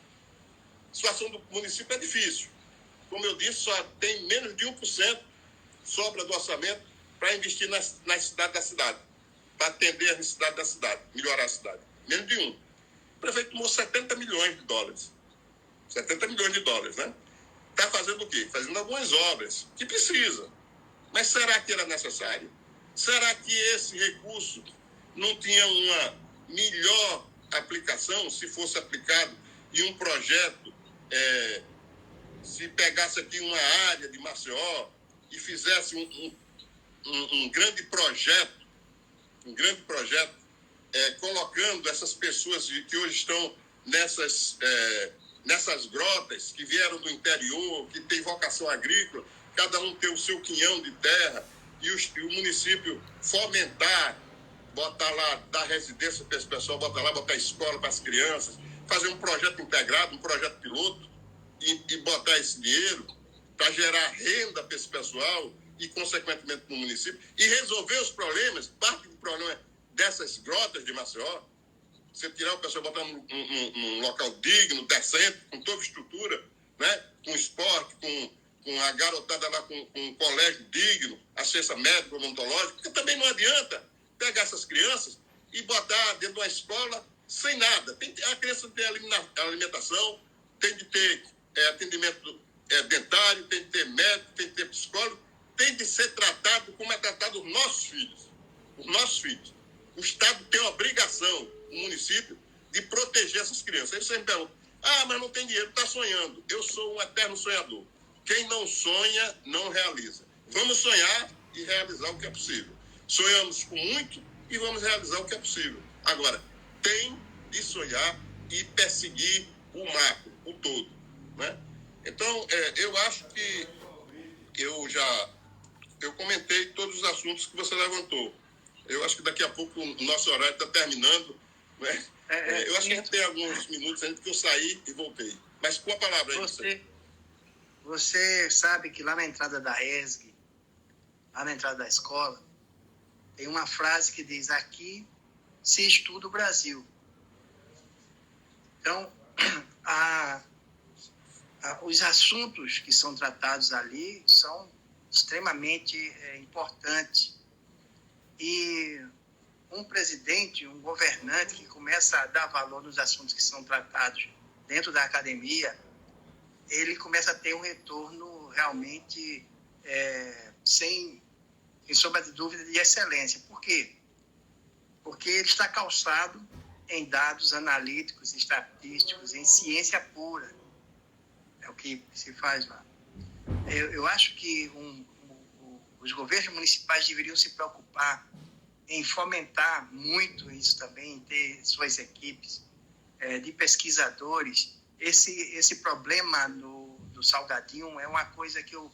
A situação do município é difícil. Como eu disse, só tem menos de 1% sobra do orçamento para investir nas necessidades da cidade, para atender as necessidades da cidade, melhorar a cidade. Menos de 1. O prefeito tomou 70 milhões de dólares. 70 milhões de dólares, né? Está fazendo o quê? Fazendo algumas obras que precisa. Mas será que era necessário? Será que esse recurso não tinha uma melhor aplicação se fosse aplicado em um projeto, se pegasse aqui uma área de Maceió e fizesse um grande projeto, colocando essas pessoas que hoje estão nessas grotas, que vieram do interior, que tem vocação agrícola, cada um tem o seu quinhão de terra, e o município fomentar, botar lá, dar residência para esse pessoal, botar escola para as crianças, fazer um projeto integrado, um projeto piloto, e botar esse dinheiro para gerar renda para esse pessoal e, consequentemente, no município, e resolver os problemas. Parte do problema dessas grotas de Maceió, você tirar o pessoal, botar num local digno, decente, com toda a estrutura, né? Com esporte, com a garotada lá, com um colégio digno, assistência médica, odontológica, porque também não adianta pegar essas crianças e botar dentro de uma escola sem nada. A criança tem alimentação, tem de ter atendimento dentário, tem de ter médico, tem de ter psicólogo, tem de ser tratado como é tratado os nossos filhos. Os nossos filhos. O Estado tem a obrigação, o município, de proteger essas crianças. Aí você me pergunta, mas não tem dinheiro, está sonhando. Eu sou um eterno sonhador. Quem não sonha, não realiza. Vamos sonhar e realizar o que é possível. Sonhamos com muito e vamos realizar o que é possível. Agora, tem de sonhar e perseguir o macro, o todo, né? Então, eu acho que eu comentei todos os assuntos que você levantou. Eu acho que daqui a pouco o nosso horário está terminando, né? Eu acho que a gente tem alguns minutos ainda que eu saí e voltei. Mas com a palavra aí. Você sabe que lá na entrada da ESG, lá na entrada da escola, tem uma frase que diz: aqui se estuda o Brasil. Então, os assuntos que são tratados ali são extremamente importantes. E um presidente, um governante que começa a dar valor nos assuntos que são tratados dentro da academia, ele começa a ter um retorno realmente sem sombra de dúvida, de excelência. Por quê? Porque ele está calçado em dados analíticos, estatísticos, em ciência pura. É o que se faz lá. Eu acho que os governos municipais deveriam se preocupar em fomentar muito isso também, em ter suas equipes de pesquisadores. Esse problema do Salgadinho é uma coisa que eu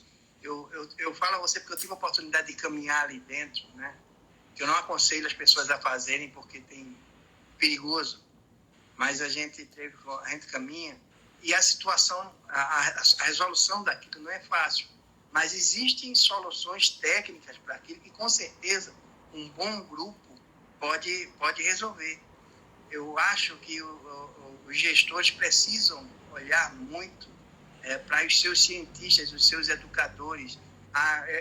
falo a você porque eu tive a oportunidade de caminhar ali dentro, né? Que eu não aconselho as pessoas a fazerem porque tem perigoso, mas a gente caminha e a situação, a resolução daquilo não é fácil, mas existem soluções técnicas para aquilo que com certeza um bom grupo pode resolver. Eu acho que os gestores precisam olhar muito para os seus cientistas, os seus educadores.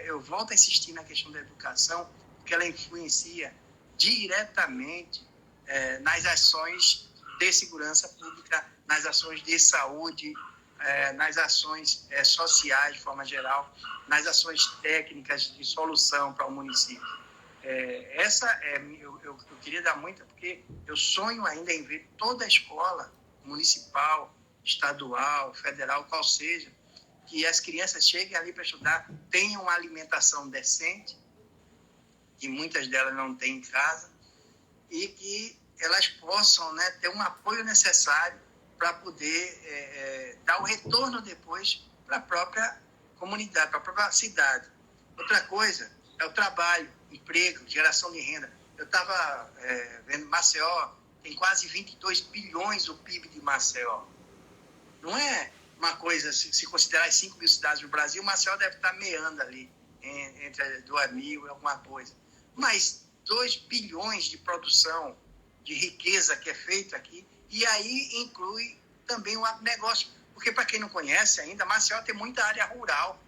Eu volto a insistir na questão da educação, porque ela influencia diretamente nas ações de segurança pública, nas ações de saúde, nas ações sociais, de forma geral, nas ações técnicas de solução para o município. Eu queria dar muita, porque eu sonho ainda em ver toda a escola municipal, estadual, federal, qual seja, que as crianças cheguem ali para estudar, tenham uma alimentação decente, que muitas delas não têm em casa, e que elas possam, né, ter um apoio necessário para poder dar o retorno depois para a própria comunidade, para a própria cidade. Outra coisa é o trabalho, emprego, geração de renda. Eu estava vendo Maceió, tem quase 22 bilhões o PIB de Maceió. Não é uma coisa, se considerar as 5 mil cidades do Brasil, Maceió deve estar meando ali, entre 2 mil e alguma coisa. Mas 2 bilhões de produção, de riqueza que é feita aqui, e aí inclui também o agronegócio. Porque, para quem não conhece ainda, Maceió tem muita área rural,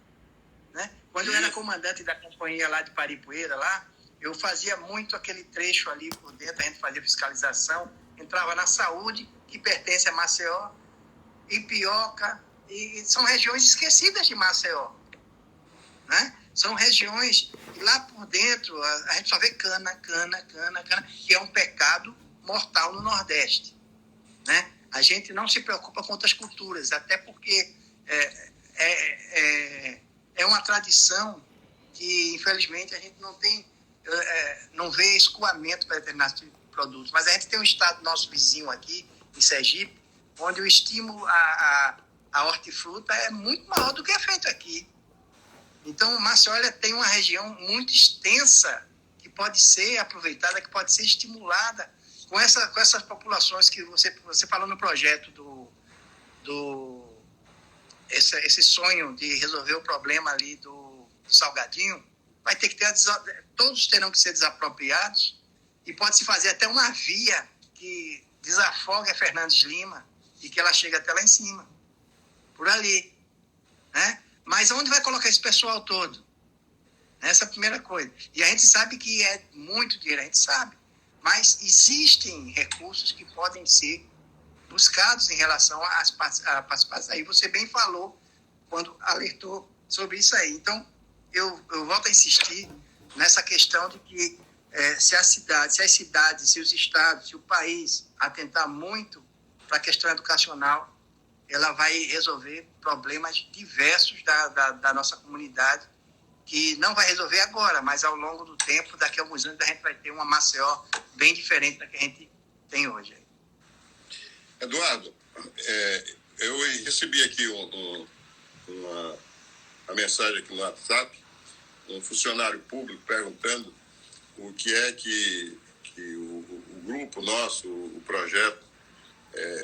né? Quando eu era comandante da companhia lá de Paripoeira, lá, eu fazia muito aquele trecho ali por dentro, a gente fazia fiscalização, entrava na saúde, que pertence a Maceió, Ipioca, e são regiões esquecidas de Maceió, né? São regiões que lá por dentro a gente só vê cana, que é um pecado mortal no Nordeste, né? A gente não se preocupa com outras culturas, até porque é uma tradição que, infelizmente, a gente não tem, não vê escoamento para determinados produtos. Mas a gente tem um estado nosso vizinho aqui, em Sergipe, onde o estímulo à hortifruta é muito maior do que é feito aqui. Então, Maceió tem uma região muito extensa que pode ser aproveitada, que pode ser estimulada com essas populações que você falou no projeto esse sonho de resolver o problema ali do Salgadinho. Vai ter que ter, todos terão que ser desapropriados e pode-se fazer até uma via que desafogue a Fernandes Lima e que ela chegue até lá em cima, por ali, né? Mas onde vai colocar esse pessoal todo? Essa é a primeira coisa. E a gente sabe que é muito dinheiro, a gente sabe. Mas existem recursos que podem ser buscados em relação à participação. Aí você bem falou quando alertou sobre isso aí. Então, eu volto a insistir nessa questão de que se as cidades, se os estados, se o país atentar muito para a questão educacional, ela vai resolver problemas diversos da nossa comunidade, que não vai resolver agora, mas ao longo do tempo, daqui a alguns anos, a gente vai ter uma Maceió bem diferente da que a gente tem hoje. Eduardo, eu recebi aqui uma mensagem aqui no WhatsApp, um funcionário público perguntando o que é que o grupo nosso, o projeto,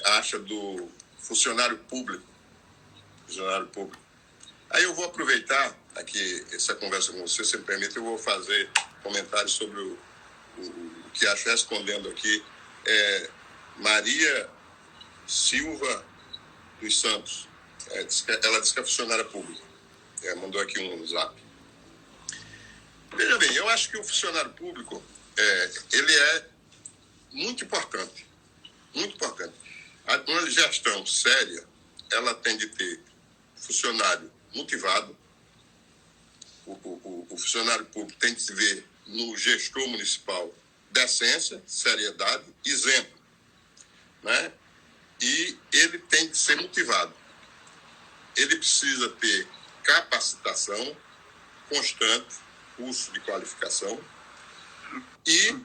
acha do funcionário público. Aí eu vou aproveitar aqui essa conversa com você, se me permite, eu vou fazer comentários sobre o que acho, respondendo aqui. Maria Silva dos Santos, ela disse que é funcionária pública, mandou aqui um zap. Veja bem, eu acho que o funcionário público, ele é muito importante. Muito importante. Uma gestão séria, ela tem de ter funcionário motivado. O funcionário público tem de se ver no gestor municipal decência, seriedade, exemplo, né? E ele tem de ser motivado. Ele precisa ter capacitação constante, curso de qualificação e,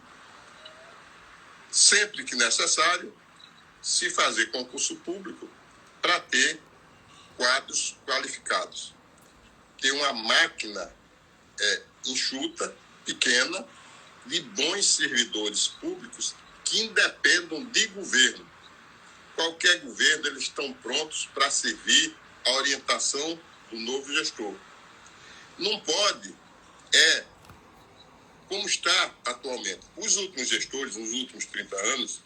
sempre que necessário, se fazer concurso público para ter quadros qualificados. Ter uma máquina enxuta, pequena, de bons servidores públicos que independam de governo. Qualquer governo, eles estão prontos para servir a orientação do novo gestor. Não pode, como está atualmente. Os últimos gestores, nos últimos 30 anos,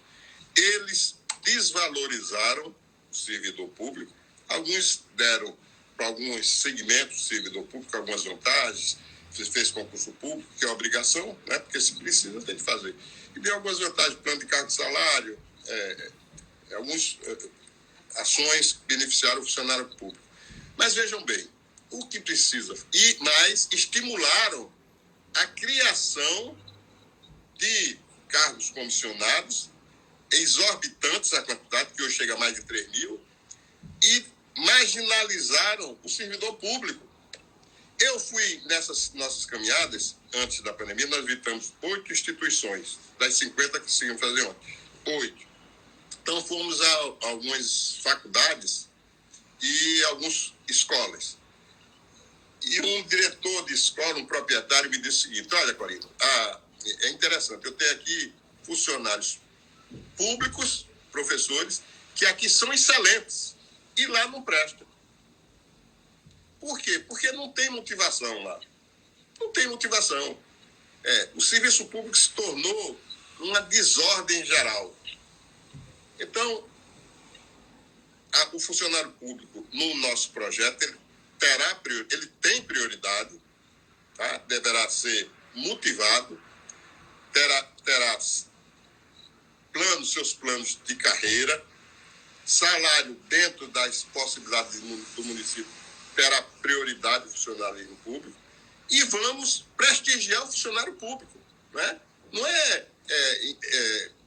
eles desvalorizaram o servidor público. Alguns deram para alguns segmentos do servidor público algumas vantagens. Você fez concurso público, que é obrigação, né? Porque se precisa, tem de fazer. E deu algumas vantagens, plano de cargo de salário, algumas ações que beneficiaram o funcionário público. Mas vejam bem, o que precisa, e mais estimularam a criação de cargos comissionados, exorbitantes a quantidade, que hoje chega a mais de 3 mil, e marginalizaram o servidor público. Eu fui nessas nossas caminhadas, antes da pandemia, nós visitamos 8 instituições, das 50 que conseguimos fazer ontem. 8. Então, fomos a algumas faculdades e algumas escolas. E um diretor de escola, um proprietário, me disse o seguinte: olha, Corino, é interessante, eu tenho aqui funcionários públicos, professores, que aqui são excelentes, e lá não prestam. Por quê? Porque não tem motivação lá. Não tem motivação. O serviço público se tornou uma desordem geral. Então, o funcionário público, no nosso projeto, ele tem prioridade, tá? Deverá ser motivado, terá seus planos de carreira, salário dentro das possibilidades do município, terá prioridade do funcionário público, e vamos prestigiar o funcionário público, né? Não é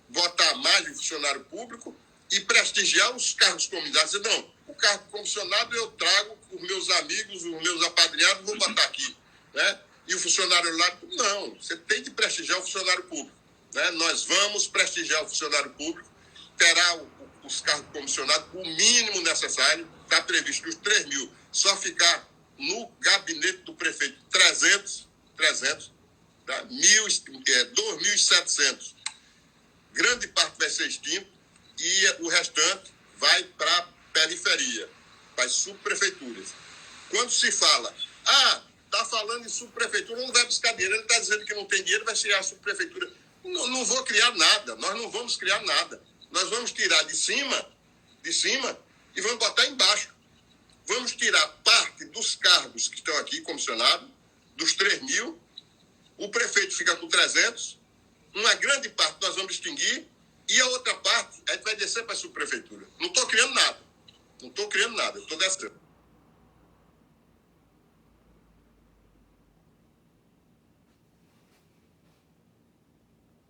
botar mais de funcionário público e prestigiar os cargos comissionados. Não, o cargo comissionado eu trago os meus amigos, os meus apadrinhados, vou botar aqui, né? E o funcionário lá, não, você tem que prestigiar o funcionário público, né? Nós vamos prestigiar o funcionário público, terá os cargos comissionados, o mínimo necessário, está previsto os 3 mil, só ficar no gabinete do prefeito 300, tá? 2.700. Grande parte vai ser extinto e o restante vai para a periferia, para as subprefeituras. Quando se fala, está falando em subprefeitura, não vai buscar dinheiro, ele está dizendo que não tem dinheiro, vai tirar a subprefeitura. Não vou criar nada, nós não vamos criar nada. Nós vamos tirar de cima e vamos botar embaixo. Vamos tirar parte dos cargos que estão aqui comissionados, dos 3 mil, o prefeito fica com 300, uma grande parte nós vamos extinguir e a outra parte a gente vai descer para a subprefeitura. Não estou criando nada, eu estou descendo.